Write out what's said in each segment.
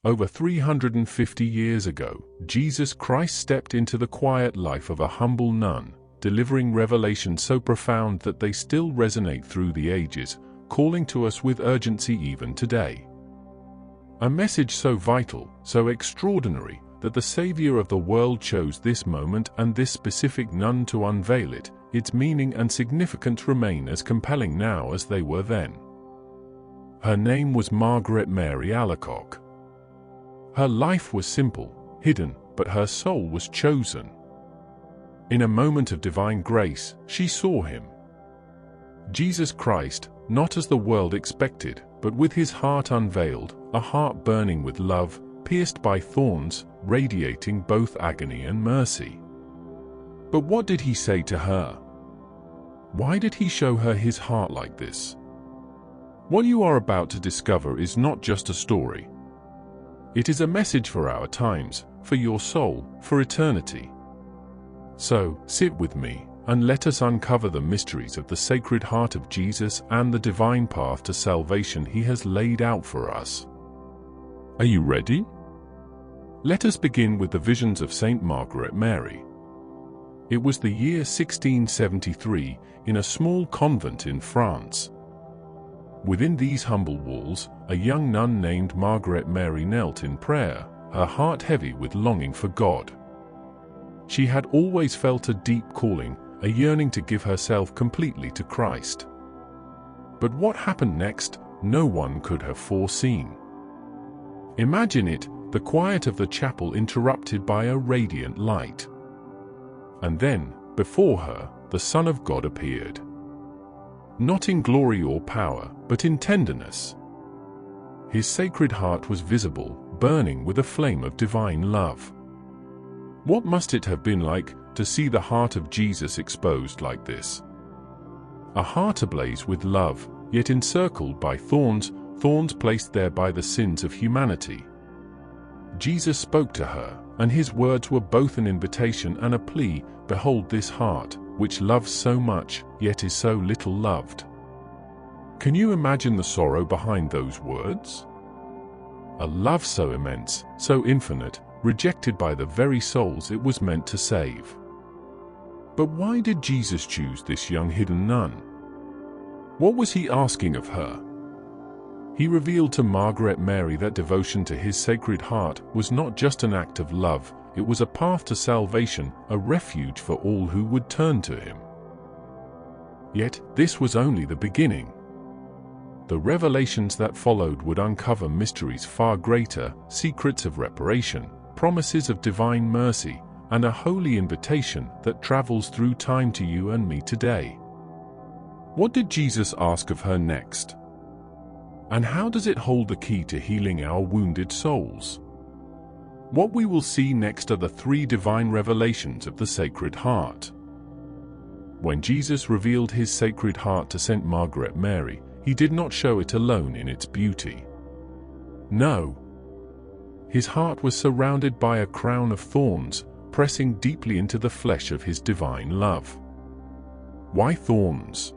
Over 350 years ago, Jesus Christ stepped into the quiet life of a humble nun, delivering revelations so profound that they still resonate through the ages, calling to us with urgency even today. A message so vital, so extraordinary, that the Savior of the world chose this moment and this specific nun to unveil it. Its meaning and significance remain as compelling now as they were then. Her name was Margaret Mary Alacoque. Her life was simple, hidden, but her soul was chosen. In a moment of divine grace, she saw him. Jesus Christ, not as the world expected, but with his heart unveiled, a heart burning with love, pierced by thorns, radiating both agony and mercy. But what did he say to her? Why did he show her his heart like this? What you are about to discover is not just a story. It is a message for our times, for your soul, for eternity. So, sit with me, and let us uncover the mysteries of the Sacred Heart of Jesus and the divine path to salvation he has laid out for us. Are you ready? Let us begin with the visions of Saint Margaret Mary. It was the year 1673, in a small convent in France. Within these humble walls, a young nun named Margaret Mary knelt in prayer, her heart heavy with longing for God. She had always felt a deep calling, a yearning to give herself completely to Christ. But what happened next, no one could have foreseen. Imagine it, the quiet of the chapel interrupted by a radiant light. And then, before her, the Son of God appeared. Not in glory or power, but in tenderness. His Sacred Heart was visible, burning with a flame of divine love. What must it have been like to see the heart of Jesus exposed like this? A heart ablaze with love, yet encircled by thorns, thorns placed there by the sins of humanity. Jesus spoke to her, and his words were both an invitation and a plea. Behold this heart, which loves so much, yet is so little loved. Can you imagine the sorrow behind those words? A love so immense, so infinite, rejected by the very souls it was meant to save. But why did Jesus choose this young hidden nun? What was he asking of her? He revealed to Margaret Mary that devotion to his Sacred Heart was not just an act of love, it was a path to salvation, a refuge for all who would turn to him. Yet, this was only the beginning. The revelations that followed would uncover mysteries far greater, secrets of reparation, promises of divine mercy, and a holy invitation that travels through time to you and me today. What did Jesus ask of her next? And how does it hold the key to healing our wounded souls? What we will see next are the three divine revelations of the Sacred Heart. When Jesus revealed his Sacred Heart to Saint Margaret Mary, he did not show it alone in its beauty. No. His heart was surrounded by a crown of thorns, pressing deeply into the flesh of his divine love. Why thorns?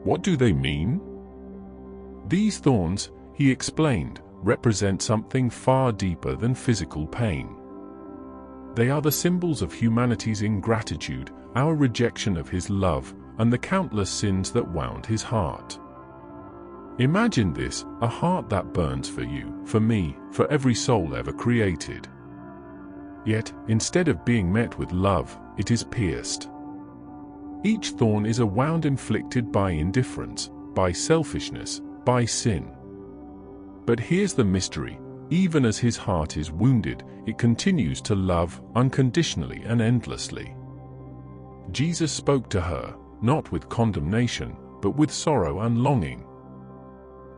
What do they mean? These thorns, he explained, represent something far deeper than physical pain. They are the symbols of humanity's ingratitude, our rejection of his love, and the countless sins that wound his heart. Imagine this, a heart that burns for you, for me, for every soul ever created. Yet, instead of being met with love, it is pierced. Each thorn is a wound inflicted by indifference, by selfishness, by sin. But here's the mystery, even as his heart is wounded, it continues to love unconditionally and endlessly. Jesus spoke to her, not with condemnation, but with sorrow and longing.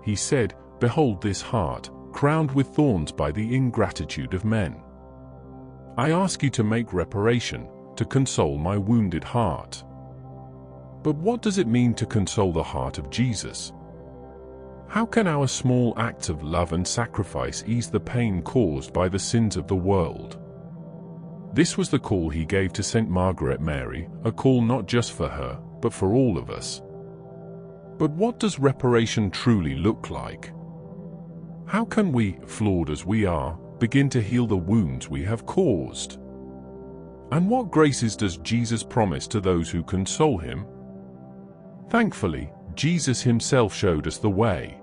He said, "Behold this heart, crowned with thorns by the ingratitude of men. I ask you to make reparation, to console my wounded heart." But what does it mean to console the heart of Jesus? How can our small acts of love and sacrifice ease the pain caused by the sins of the world? This was the call he gave to Saint Margaret Mary, a call not just for her, but for all of us. But what does reparation truly look like? How can we, flawed as we are, begin to heal the wounds we have caused? And what graces does Jesus promise to those who console him? Thankfully, Jesus himself showed us the way.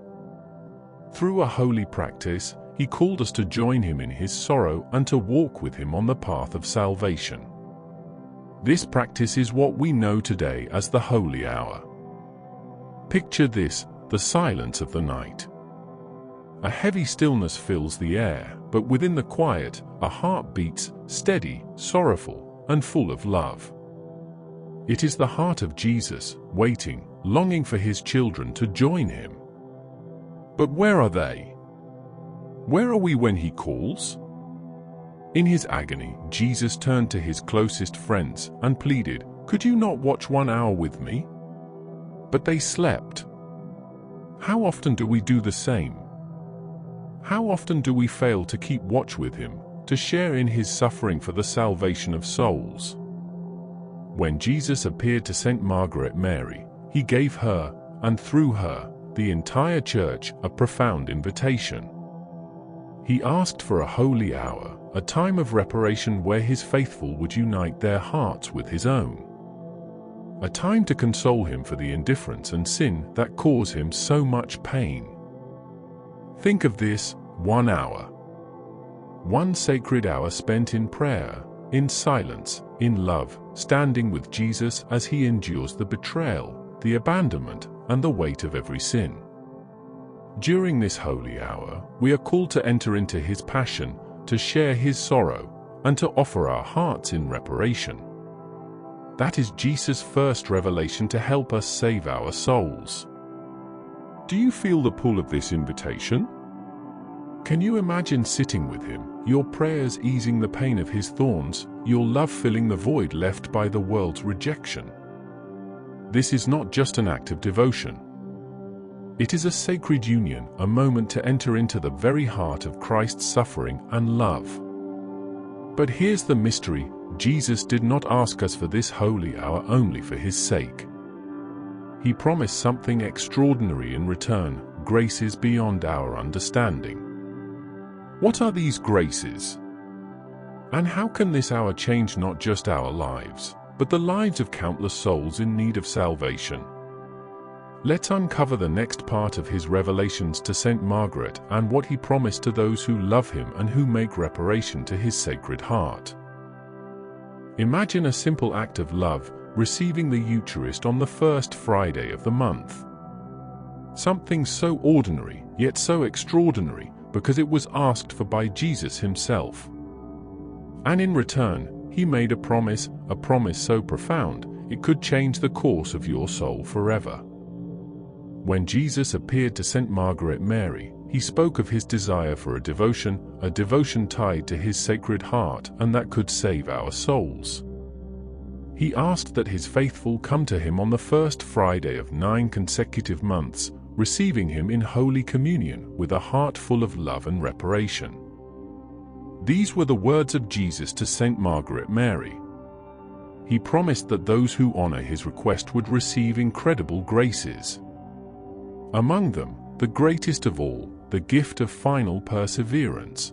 Through a holy practice, he called us to join him in his sorrow and to walk with him on the path of salvation. This practice is what we know today as the Holy Hour. Picture this, the silence of the night. A heavy stillness fills the air, but within the quiet, a heart beats, steady, sorrowful, and full of love. It is the heart of Jesus, waiting, longing for his children to join him. But where are they? Where are we when he calls? In his agony, Jesus turned to his closest friends and pleaded, "Could you not watch 1 hour with me?" But they slept. How often do we do the same? How often do we fail to keep watch with him, to share in his suffering for the salvation of souls? When Jesus appeared to Saint Margaret Mary, he gave her, and through her, the entire church, a profound invitation. He asked for a holy hour, a time of reparation where his faithful would unite their hearts with his own. A time to console him for the indifference and sin that cause him so much pain. Think of this, 1 hour. One sacred hour spent in prayer, in silence, in love, standing with Jesus as he endures the betrayal, the abandonment, and the weight of every sin. During this holy hour, we are called to enter into his passion, to share his sorrow, and to offer our hearts in reparation. That is Jesus' first revelation to help us save our souls. Do you feel the pull of this invitation? Can you imagine sitting with him, your prayers easing the pain of his thorns, your love filling the void left by the world's rejection? This is not just an act of devotion. It is a sacred union, a moment to enter into the very heart of Christ's suffering and love. But here's the mystery: Jesus did not ask us for this holy hour only for his sake. He promised something extraordinary in return, graces beyond our understanding. What are these graces? And how can this hour change not just our lives, but the lives of countless souls in need of salvation? Let's uncover the next part of his revelations to Saint Margaret and what he promised to those who love him and who make reparation to his sacred heart. Imagine a simple act of love, receiving the Eucharist on the first Friday of the month. Something so ordinary, yet so extraordinary, because it was asked for by Jesus himself. And in return, he made a promise so profound, it could change the course of your soul forever. When Jesus appeared to Saint Margaret Mary, he spoke of his desire for a devotion tied to his sacred heart and that could save our souls. He asked that his faithful come to him on the first Friday of 9 consecutive months, receiving him in Holy Communion with a heart full of love and reparation. These were the words of Jesus to Saint Margaret Mary. He promised that those who honor his request would receive incredible graces. Among them, the greatest of all, the gift of final perseverance.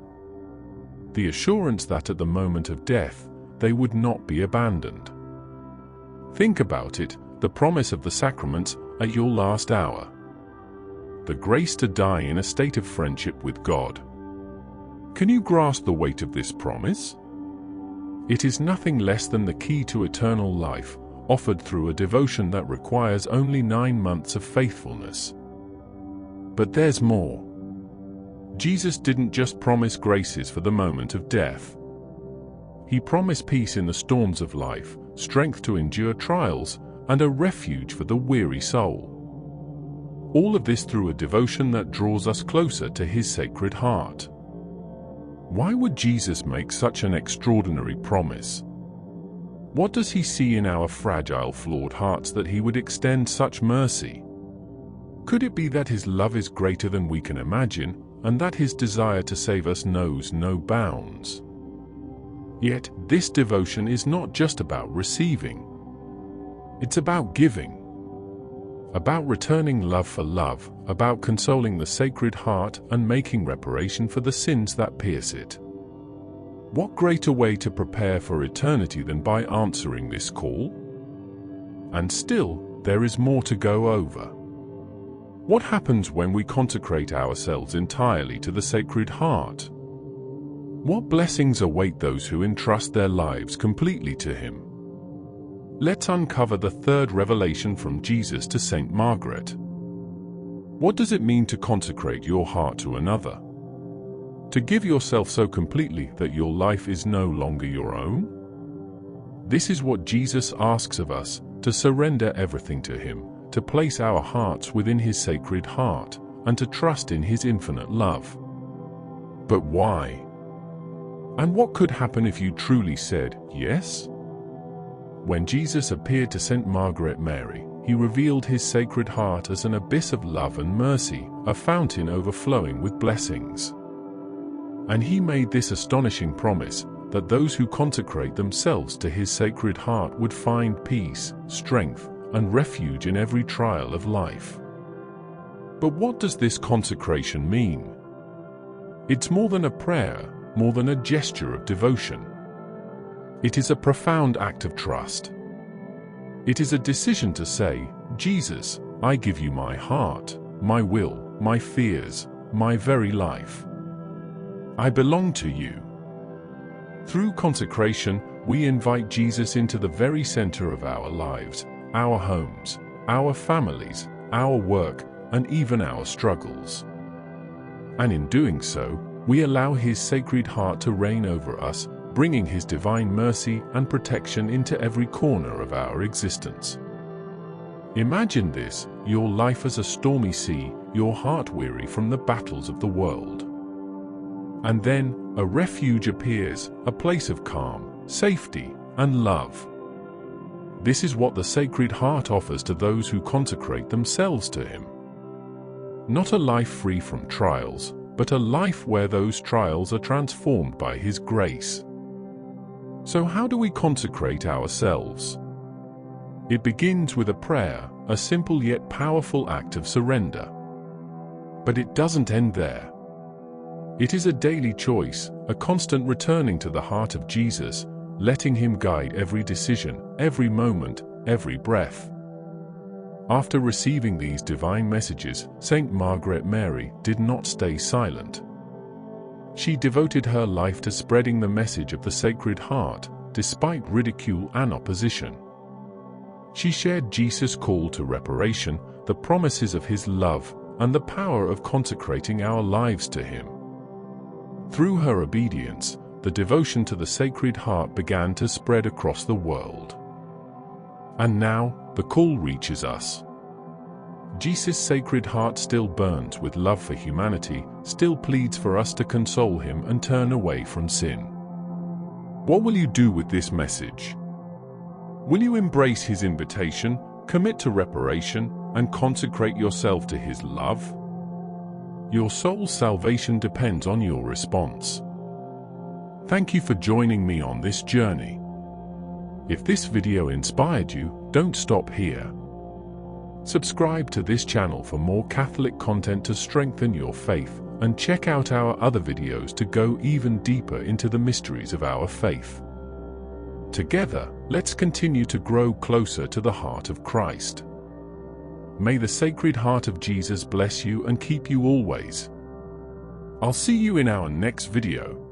The assurance that at the moment of death, they would not be abandoned. Think about it, the promise of the sacraments at your last hour. The grace to die in a state of friendship with God. Can you grasp the weight of this promise? It is nothing less than the key to eternal life, offered through a devotion that requires only 9 months of faithfulness. But there's more. Jesus didn't just promise graces for the moment of death. He promised peace in the storms of life, strength to endure trials, and a refuge for the weary soul. All of this through a devotion that draws us closer to his sacred heart. Why would Jesus make such an extraordinary promise? What does he see in our fragile, flawed hearts that he would extend such mercy? Could it be that his love is greater than we can imagine, and that his desire to save us knows no bounds? Yet, this devotion is not just about receiving. It's about giving. About returning love for love, about consoling the Sacred Heart and making reparation for the sins that pierce it. What greater way to prepare for eternity than by answering this call? And still, there is more to go over. What happens when we consecrate ourselves entirely to the Sacred Heart? What blessings await those who entrust their lives completely to Him? Let's uncover the third revelation from Jesus to Saint Margaret. What does it mean to consecrate your heart to another? To give yourself so completely that your life is no longer your own? This is what Jesus asks of us, to surrender everything to Him, to place our hearts within His Sacred Heart, and to trust in His infinite love. But why? And what could happen if you truly said yes? When Jesus appeared to Saint Margaret Mary, He revealed His Sacred Heart as an abyss of love and mercy, a fountain overflowing with blessings. And He made this astonishing promise, that those who consecrate themselves to His Sacred Heart would find peace, strength, and refuge in every trial of life. But what does this consecration mean? It's more than a prayer, more than a gesture of devotion. It is a profound act of trust. It is a decision to say, Jesus, I give you my heart, my will, my fears, my very life. I belong to you. Through consecration, we invite Jesus into the very center of our lives, our homes, our families, our work, and even our struggles. And in doing so, we allow His Sacred Heart to reign over us, bringing His divine mercy and protection into every corner of our existence. Imagine this, your life as a stormy sea, your heart weary from the battles of the world. And then, a refuge appears, a place of calm, safety, and love. This is what the Sacred Heart offers to those who consecrate themselves to Him. Not a life free from trials, but a life where those trials are transformed by His grace. So how do we consecrate ourselves? It begins with a prayer, a simple yet powerful act of surrender. But it doesn't end there. It is a daily choice, a constant returning to the heart of Jesus, letting Him guide every decision, every moment, every breath. After receiving these divine messages, Saint Margaret Mary did not stay silent. She devoted her life to spreading the message of the Sacred Heart, despite ridicule and opposition. She shared Jesus' call to reparation, the promises of His love, and the power of consecrating our lives to Him. Through her obedience, the devotion to the Sacred Heart began to spread across the world. And now, the call reaches us. Jesus' Sacred Heart still burns with love for humanity, still pleads for us to console Him and turn away from sin. What will you do with this message? Will you embrace His invitation, commit to reparation, and consecrate yourself to His love? Your soul's salvation depends on your response. Thank you for joining me on this journey. If this video inspired you, don't stop here. Subscribe to this channel for more Catholic content to strengthen your faith, and check out our other videos to go even deeper into the mysteries of our faith. Together, let's continue to grow closer to the heart of Christ. May the Sacred Heart of Jesus bless you and keep you always. I'll see you in our next video.